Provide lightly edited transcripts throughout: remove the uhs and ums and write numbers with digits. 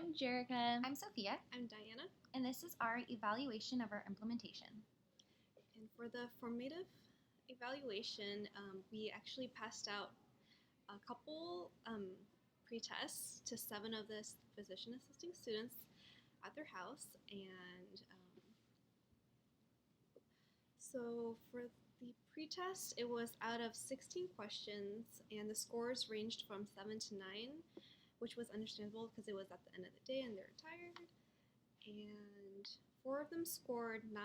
I'm Jerica. I'm Sophia, I'm Diana. and this is our evaluation of our implementation. And for the formative evaluation, we actually passed out a couple pre-tests to 7 of the physician assisting students at their house. And so for the pre-test, it was out of 16 questions, and the scores ranged from 7 to 9, which was understandable because it was at the end of the day and they're tired. And 4 of them scored 9,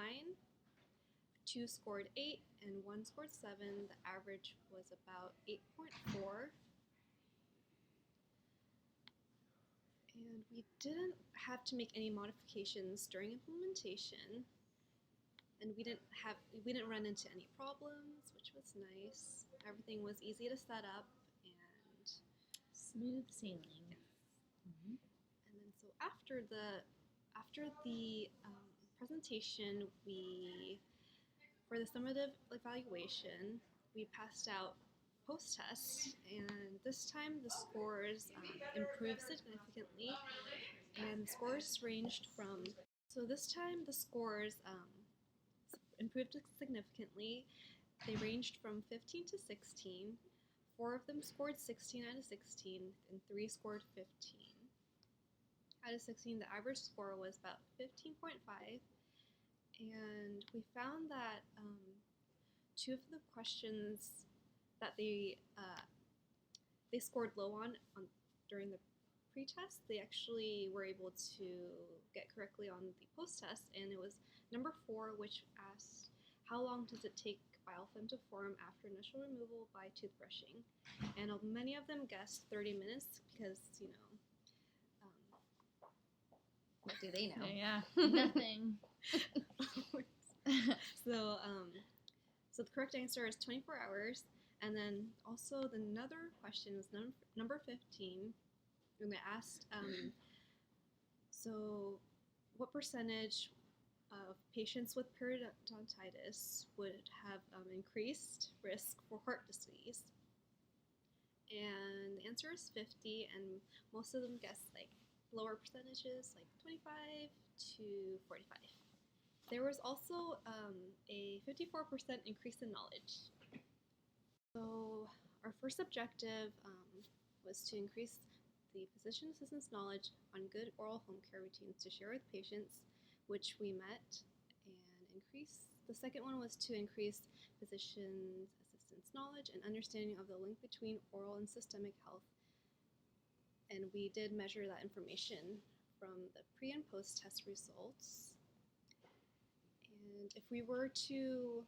2 scored 8, and 1 scored 7. The average was about 8.4. And we didn't have to make any modifications during implementation. And we didn't run into any problems, which was nice. Everything was easy to set up and smooth sailing. And then so after the presentation, for the summative evaluation, we passed out post-test, and this time the scores improved significantly, and the scores ranged from, so this time the scores improved significantly. They ranged from 15 to 16. 4 of them scored 16 out of 16, and 3 scored 15. Out of 16, the average score was about 15.5, and we found that 2 of the questions that they scored low on during the pre-test, they actually were able to get correctly on the post-test, and it was number 4, which asked, how long does it take biofilm to form after initial removal by toothbrushing? And many of them guessed 30 minutes because, What do they know? Yeah, nothing. So the correct answer is 24 hours. And then also another question was number 15, and they asked, so what percentage of patients with periodontitis would have increased risk for heart disease? And the answer is 50, and most of them guessed like lower percentages, like 25 to 45. There was also a 54% increase in knowledge. So our first objective was to increase the physician assistant's knowledge on good oral home care routines to share with patients, which we met and increase. The second one was to increase physician assistant's knowledge and understanding of the link between oral and systemic health. And we did measure that information from the pre and post test results. And if we were to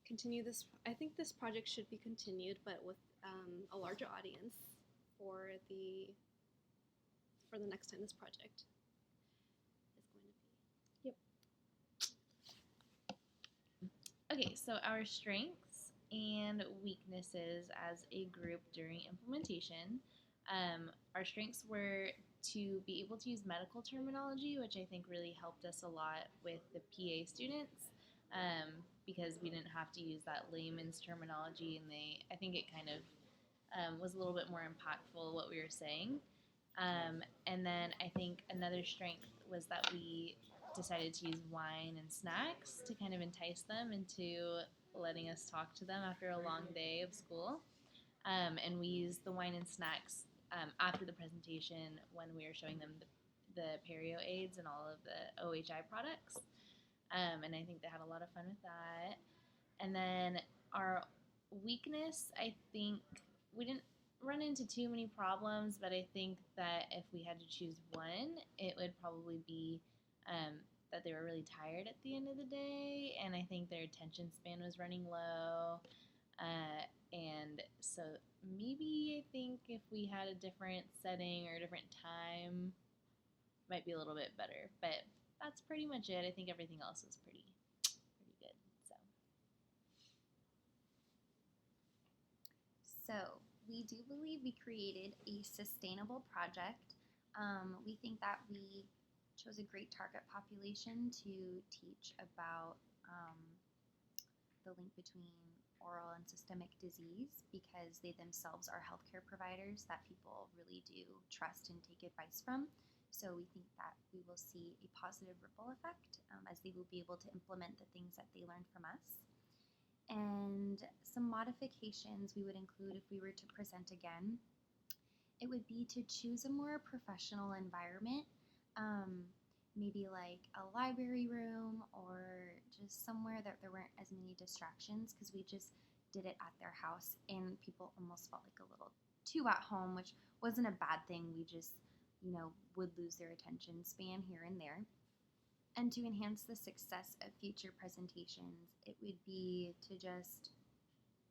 continue this, I think this project should be continued, but with a larger audience for the next time this project is going to be. Yep. Okay, so our strengths and weaknesses as a group during implementation. Our strengths were to be able to use medical terminology, which I think really helped us a lot with the PA students, because we didn't have to use that layman's terminology, and I think it kind of was a little bit more impactful what we were saying. And then I think another strength was that we decided to use wine and snacks to kind of entice them into letting us talk to them after a long day of school. And we used the wine and snacks after the presentation when we were showing them the perio aids and all of the OHI products. And I think they had a lot of fun with that. And then our weakness, I think we didn't run into too many problems, but I think that if we had to choose one, it would probably be that they were really tired at the end of the day, and I think their attention span was running low. And so maybe I think if we had a different setting or a different time, might be a little bit better. But that's pretty much it. I think everything else was pretty good. So we do believe we created a sustainable project. We think that we chose a great target population to teach about the link between oral and systemic disease because they themselves are healthcare providers that people really do trust and take advice from. So we think that we will see a positive ripple effect as they will be able to implement the things that they learned from us. And some modifications we would include if we were to present again, it would be to choose a more professional environment, maybe like a library room or just somewhere that there weren't as many distractions, because we just did it at their house and people almost felt like a little too at home, which wasn't a bad thing. We just, would lose their attention span here and there. And to enhance the success of future presentations, it would be to just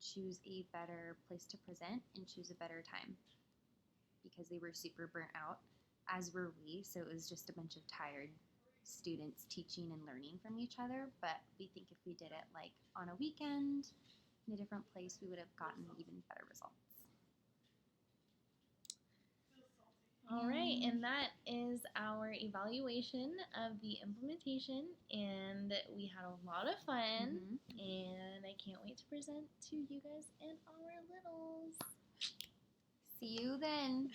choose a better place to present and choose a better time, because they were super burnt out, as were we. So it was just a bunch of tired students teaching and learning from each other. But we think if we did it like on a weekend in a different place, we would have gotten even better results. All right, and that is our evaluation of the implementation, and we had a lot of fun, and I can't wait to present to you guys and our littles. See you then.